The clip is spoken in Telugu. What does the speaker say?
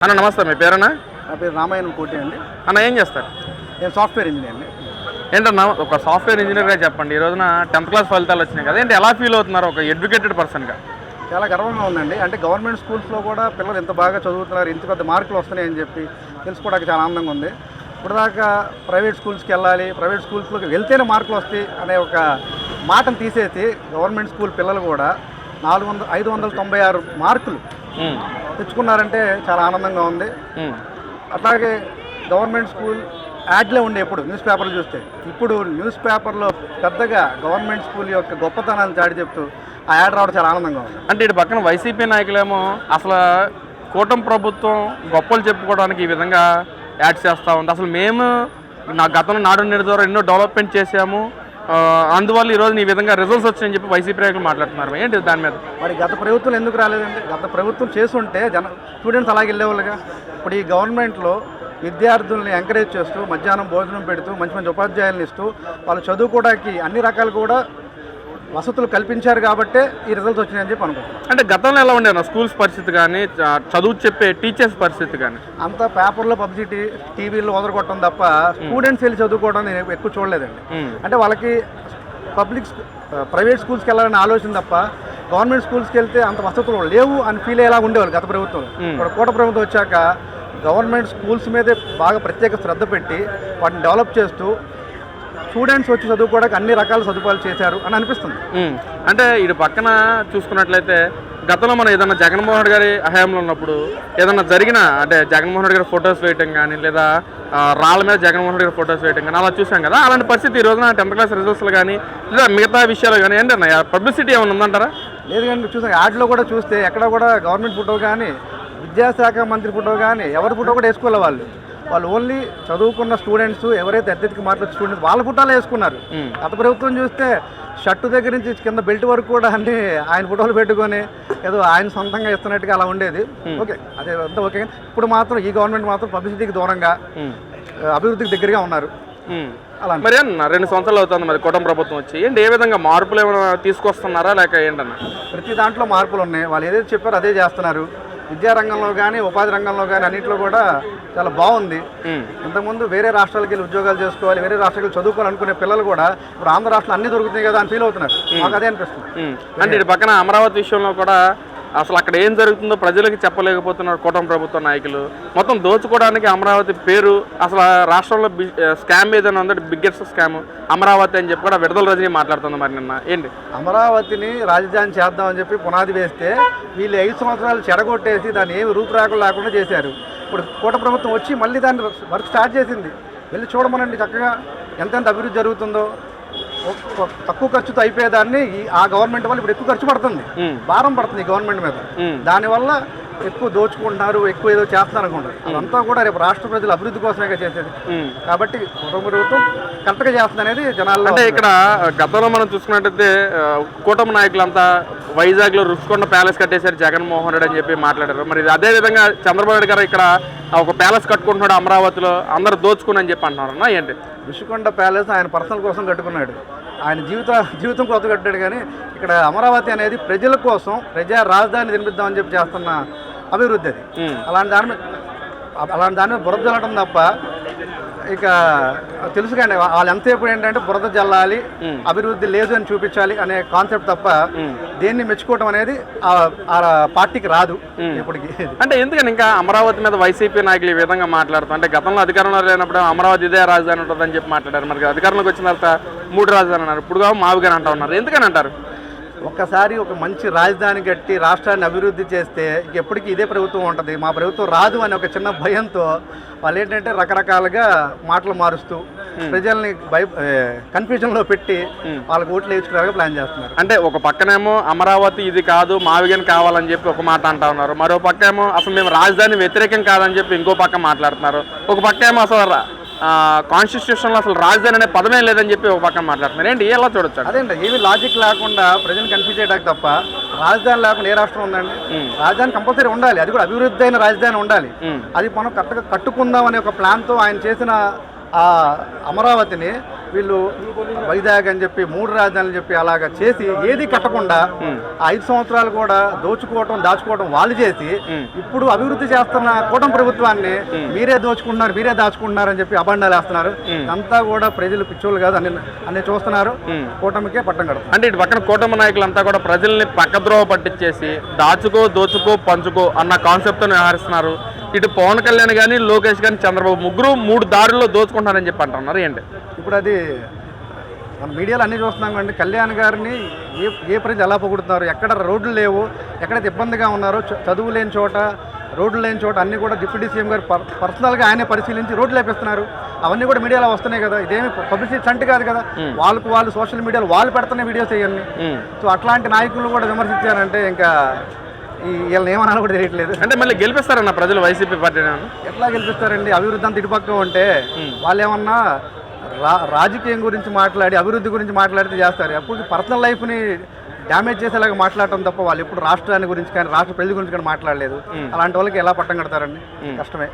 అన్న నమస్తే, మీ పేరన్నా? నా పేరు రామాయణం కోటి అండి. అన్న ఏం చేస్తారు? నేను సాఫ్ట్వేర్ ఇంజనీర్ అండి. ఏంటన్నా ఒక సాఫ్ట్వేర్ ఇంజనీర్గా చెప్పండి, ఈ రోజున 10th క్లాస్ ఫలితాలు వచ్చినాయి కదా, ఏంటి ఎలా ఫీల్ అవుతున్నారు ఒక ఎడ్యుకేటెడ్ పర్సన్గా? చాలా గర్వంగా ఉందండి. అంటే గవర్నమెంట్ స్కూల్స్లో కూడా పిల్లలు ఎంత బాగా చదువుతున్నారు, ఇంత పెద్ద మార్కులు వస్తున్నాయని చెప్పి తెలుసుకోవడానికి చాలా ఆనందంగా ఉంది. ఇప్పటిదాకా ప్రైవేట్ స్కూల్స్కి వెళ్ళాలి, ప్రైవేట్ స్కూల్స్లోకి వెళ్తేనే మార్కులు వస్తాయి అనే ఒక మాటను తీసేసి గవర్నమెంట్ స్కూల్ పిల్లలు కూడా 596 మార్కులు తెచ్చుకున్నారంటే చాలా ఆనందంగా ఉంది. అట్లాగే గవర్నమెంట్ స్కూల్ యాడ్లే ఉండే ఎప్పుడు న్యూస్ పేపర్లు చూస్తే, ఇప్పుడు న్యూస్ పేపర్లో పెద్దగా గవర్నమెంట్ స్కూల్ యొక్క గొప్పతనాన్ని చాటి చెప్తూ ఆ యాడ్ రావడం చాలా ఆనందంగా ఉంది. అంటే ఇటు పక్కన వైసీపీ నాయకులేమో అసలు కూటమి ప్రభుత్వం గొప్పలు చెప్పుకోవడానికి ఈ విధంగా యాడ్ చేస్తూ ఉంది. అసలు మేము గతంలో నాడు నేడు ద్వారా ఎన్నో డెవలప్మెంట్ చేసాము, అందువల్ల ఈరోజు ఈ విధంగా రిజల్ట్స్ వచ్చాయని చెప్పి వైసీపీ నాయకులు మాట్లాడుతున్నారు. ఏంటి దాని మీద? మరి గత ప్రభుత్వం ఎందుకు రాలేదండి? గత ప్రభుత్వం చేస్తుంటే స్టూడెంట్స్ అలాగే వెళ్ళేవాళ్ళుగా. ఇప్పుడు ఈ గవర్నమెంట్లో విద్యార్థుల్ని ఎంకరేజ్ చేస్తూ మధ్యాహ్నం భోజనం పెడుతూ మంచి మంచి ఉపాధ్యాయులను ఇస్తూ వాళ్ళు చదువుకోవడానికి అన్ని రకాలు కూడా వసతులు కల్పించారు కాబట్టే ఈ రిజల్ట్స్ వచ్చినాయని చెప్పి అనుకుంటున్నాను. అంటే గతంలో ఎలా ఉండేనా స్కూల్స్ పరిస్థితి కానీ, చదువు చెప్పే టీచర్స్ పరిస్థితి కానీ? అంతా పేపర్లో పబ్లిసిటీ టీవీలో వదలగొట్టడం తప్ప స్టూడెంట్స్ వెళ్ళి చదువుకోవడం నేను ఎక్కువ చూడలేదండి. అంటే వాళ్ళకి ప్రైవేట్ స్కూల్స్కి వెళ్ళాలని ఆలోచన తప్ప గవర్నమెంట్ స్కూల్స్కి వెళ్తే అంత వసతులు లేవు అని ఫీల్ అయ్యేలా ఉండేవాళ్ళు గత ప్రభుత్వం. ఇప్పుడు కూట ప్రభుత్వం వచ్చాక గవర్నమెంట్ స్కూల్స్ మీదే బాగా ప్రత్యేక శ్రద్ధ పెట్టి వాటిని డెవలప్ చేస్తూ స్టూడెంట్స్ వచ్చి చదువుకోవడానికి అన్ని రకాల సదుపాయాలు చేశారు అని అనిపిస్తుంది. అంటే ఇటు పక్కన చూసుకున్నట్లయితే గతంలో మనం ఏదైనా జగన్మోహన్ రెడ్డి గారి హయాంలో ఉన్నప్పుడు ఏదైనా జరిగిన అంటే జగన్మోహన్ రెడ్డి గారి ఫొటోస్ వేయటం కానీ, లేదా రాళ్ళ మీద జగన్మోహన్ రెడ్డి గారి ఫొటోస్ వేయటం కానీ అలా చూసాం కదా. అలాంటి పరిస్థితి ఈ రోజున 10th క్లాస్ రిజల్ట్స్లో కానీ, లేదా మిగతా విషయాలు కానీ ఏంటన్నా పబ్లిసిటీ ఏమైనా ఉందంటారా? లేదు కానీ చూసాం యాడ్లో కూడా చూస్తే ఎక్కడ కూడా గవర్నమెంట్ ఫోటో కానీ, విద్యాశాఖ మంత్రి ఫోటో కానీ ఎవరి ఫోటో కూడా వేసుకోవాలి. వాళ్ళు ఓన్లీ చదువుకున్న స్టూడెంట్స్ ఎవరైతే అత్యధిక మార్కులు స్టూడెంట్స్ వాళ్ళ ఫోటోలు వేసుకున్నారు. గత ప్రభుత్వం చూస్తే షర్టు దగ్గర నుంచి కింద బెల్ట్ వరకు కూడా అన్ని ఆయన ఫోటోలు పెట్టుకొని ఏదో ఆయన సొంతంగా ఇస్తున్నట్టుగా అలా ఉండేది. ఓకే, అదే అంతా ఓకే. ఇప్పుడు మాత్రం ఈ గవర్నమెంట్ మాత్రం పబ్లిసిటీకి దూరంగా అభివృద్ధికి దగ్గరగా ఉన్నారు. అలా మరి అన్న 2 సంవత్సరాలు అవుతుంది మరి కూటమి ప్రభుత్వం వచ్చి, ఏంటి ఏ విధంగా మార్పులు ఏమైనా తీసుకొస్తున్నారా లేక ఏంటన్నా? ప్రతి దాంట్లో మార్పులు ఉన్నాయి. వాళ్ళు ఏదైతే చెప్పారో అదే చేస్తున్నారు. విద్యారంగంలో కానీ, ఉపాధి రంగంలో కానీ అన్నింటిలో కూడా చాలా బాగుంది. ఇంతకుముందు వేరే రాష్ట్రాలకు వెళ్ళి ఉద్యోగాలు చేసుకోవాలి, వేరే రాష్ట్రాలకు చదువుకోవాలనుకునే పిల్లలు కూడా ఇప్పుడు ఆంధ్ర రాష్ట్రంలో అన్ని దొరుకుతున్నాయి కదా అని ఫీల్ అవుతున్నారు. మాకు అదే అనిపిస్తుంది. అంటే ఇటు పక్కన అమరావతి విషయంలో కూడా అసలు అక్కడ ఏం జరుగుతుందో ప్రజలకు చెప్పలేకపోతున్నారు కూటమి ప్రభుత్వ నాయకులు. మొత్తం దోచుకోవడానికి అమరావతి పేరు, అసలు రాష్ట్రంలో స్కామ్ ఏదైనా ఉందంటే బిగ్గెస్ట్ స్కామ్ అమరావతి అని చెప్పి కూడా విడుదల రజనీ మాట్లాడుతుంది. మరి నిన్న ఏంటి అమరావతిని రాజధాని చేద్దామని చెప్పి పునాది వేస్తే వీళ్ళు 5 సంవత్సరాలు చెడగొట్టేసి దాన్ని ఏమి రూపురేఖలు లేకుండా చేశారు. ఇప్పుడు కూట ప్రభుత్వం వచ్చి మళ్ళీ దాన్ని వర్క్ స్టార్ట్ చేసింది. వెళ్ళి చూడమనండి చక్కగా ఎంతెంత అభివృద్ధి జరుగుతుందో. తక్కువ ఖర్చుతో అయిపోయేదాన్ని ఆ గవర్నమెంట్ వల్ల ఇప్పుడు ఎక్కువ ఖర్చు పడుతుంది, భారం పడుతుంది ఈ గవర్నమెంట్ మీద. దానివల్ల ఎక్కువ దోచుకుంటున్నారు, ఎక్కువ ఏదో చేస్తున్నారు అనుకుంటారు. అదంతా కూడా రేపు రాష్ట్ర ప్రజల అభివృద్ధి కోసమే చేసేది. కాబట్టి కుటుంబ ప్రభుత్వం కరెక్ట్గా చేస్తుంది అనేది జనాల్లో. అంటే ఇక్కడ గతంలో మనం చూసుకున్నట్టయితే కూటమి నాయకులంతా వైజాగ్లో రుషికొండ ప్యాలెస్ కట్టేశారు జగన్మోహన్ రెడ్డి అని చెప్పి మాట్లాడారు. మరి అదే విధంగా చంద్రబాబు నాయుడు గారు ఇక్కడ ఒక ప్యాలెస్ కట్టుకుంటున్నాడు అమరావతిలో, అందరు దోచుకుని అని చెప్పి అంటున్నారన్నా ఏంటి? రుషికొండ ప్యాలెస్ ఆయన పర్సనల్ కోసం కట్టుకున్నాడు, ఆయన జీవితం కోసం కట్టాడు. కానీ ఇక్కడ అమరావతి అనేది ప్రజల కోసం, ప్రజా రాజధాని నిర్మిద్దామని చెప్పి చేస్తున్న అభివృద్ధి అది. అలాంటి దాని మీద బురద జల్లడం తప్ప ఇక తెలుసు కానీ వాళ్ళు ఎంతసేపు ఏంటంటే బురద జల్లాలి, అభివృద్ధి లేదు అని చూపించాలి అనే కాన్సెప్ట్ తప్ప దేన్ని మెచ్చుకోవడం అనేది ఆ పార్టీకి రాదు ఇప్పటికి. అంటే ఎందుకని ఇంకా అమరావతి మీద వైసీపీ నాయకులు ఈ విధంగా మాట్లాడుతారు? అంటే గతంలో అధికారంలో లేనప్పుడు అమరావతి ఇదే రాజధాని ఉంటుందని చెప్పి మాట్లాడారు. మరి అధికారంలోకి వచ్చిన తర్వాత 3 రాజధాని అన్నారు, ఇప్పుడు మావిగాని అంటా ఉన్నారు. ఎందుకని అంటారు? ఒక్కసారి ఒక మంచి రాజధాని కట్టి రాష్ట్రాన్ని అభివృద్ధి చేస్తే ఎప్పటికీ ఇదే ప్రభుత్వం ఉంటుంది, మా ప్రభుత్వం రాదు అని ఒక చిన్న భయంతో వాళ్ళు ఏంటంటే రకరకాలుగా మాటలు మారుస్తూ ప్రజల్ని కన్ఫ్యూజన్లో పెట్టి వాళ్ళకి ఓట్లు వేయించుకోవడానికి ప్లాన్ చేస్తున్నారు. అంటే ఒక పక్కనేమో అమరావతి ఇది కాదు మావిగాని కావాలని చెప్పి ఒక మాట అంటా ఉన్నారు, మరో పక్కేమో అసలు మేము రాజధాని వ్యతిరేకం కాదని చెప్పి ఇంకో పక్క మాట్లాడుతున్నారు, ఒక పక్కేమో అసలు కాన్స్టిట్యూషన్లో అసలు రాజధాని అనే పదమే లేదని చెప్పి ఒక పక్కన మాట్లాడుతున్నారు. ఏంటి ఎలా చూడొచ్చు? అదేంటి ఏమి లాజిక్ లేకుండా ప్రజలను కన్ఫ్యూజ్ చేయడానికి తప్ప రాజధాని లేకుండా ఏ రాష్ట్రం ఉందండి? రాజధాని కంపల్సరీ ఉండాలి, అది కూడా అభివృద్ధి అయిన రాజధాని ఉండాలి. అది మనం కరెక్ట్గా కట్టుకుందాం అనే ఒక ప్లాన్తో ఆయన చేసిన ఆ అమరావతిని వీళ్ళు వైజాగ్ అని చెప్పి 3 రాజధానులు చెప్పి అలాగా చేసి ఏది కట్టకుండా 5 సంవత్సరాలు కూడా దోచుకోవటం దాచుకోవటం వాళ్ళు చేసి ఇప్పుడు అభివృద్ధి చేస్తున్న కూటమి ప్రభుత్వాన్ని మీరే దోచుకుంటున్నారు మీరే దాచుకుంటున్నారు అని చెప్పి అబండాలు వేస్తున్నారు. అంతా కూడా ప్రజలు పిచ్చోళ్ళు కాదు అన్ని చూస్తున్నారు. కూటమికే పట్టం కడతారు. అంటే ఇటు పక్కన కూటమి నాయకులంతా కూడా ప్రజల్ని పక్కద్రోవ పట్టించేసి దాచుకో దోచుకో పంచుకో అన్న కాన్సెప్ట్తో వ్యవహరిస్తున్నారు. ఇటు పవన్ కళ్యాణ్ కానీ లోకేష్ కానీ చంద్రబాబు ముగ్గురు 3 దారుల్లో దోచుకుంటారని చెప్పి అంటున్నారు. ఏంటి ఇప్పుడు అది మన మీడియాలో అన్నీ చూస్తున్నాం కండి. కళ్యాణ్ గారిని ఏ ప్రజలు ఎలా పొగుడుతున్నారు, ఎక్కడ రోడ్లు లేవు, ఎక్కడైతే ఇబ్బందిగా ఉన్నారో చదువు లేని చోట రోడ్లు లేని చోట అన్నీ కూడా డిప్యూటీ సీఎం గారు పర్సనల్గా ఆయనే పరిశీలించి రోడ్లు లేపిస్తున్నారు. అవన్నీ కూడా మీడియాలో వస్తున్నాయి కదా. ఇదేమి పబ్లిసిటీ స్టంట్ కాదు కదా. వాళ్ళు సోషల్ మీడియాలో వాళ్ళు పెడుతున్న వీడియోస్ ఇవన్నీ. సో అట్లాంటి నాయకులు కూడా విమర్శించారంటే ఇంకా వీళ్ళని ఏమన్నా కూడా తెలియట్లేదు. అంటే మళ్ళీ గెలిపిస్తారన్న ప్రజలు వైసీపీ పార్టీని? ఎట్లా గెలిపిస్తారండి? అభివృద్ధి అంతా ఇటుపక్క ఉంటే వాళ్ళు ఏమన్నా రాజకీయం గురించి మాట్లాడి అభివృద్ధి గురించి మాట్లాడితే చేస్తారు. ఎప్పుడు పర్సనల్ లైఫ్ని డ్యామేజ్ చేసేలాగా మాట్లాడటం తప్ప వాళ్ళు ఎప్పుడు రాష్ట్రాన్ని గురించి కానీ రాష్ట్ర ప్రజల గురించి కానీ మాట్లాడలేదు. అలాంటి వాళ్ళకి ఎలా పట్టం కడతారండి? కష్టమే.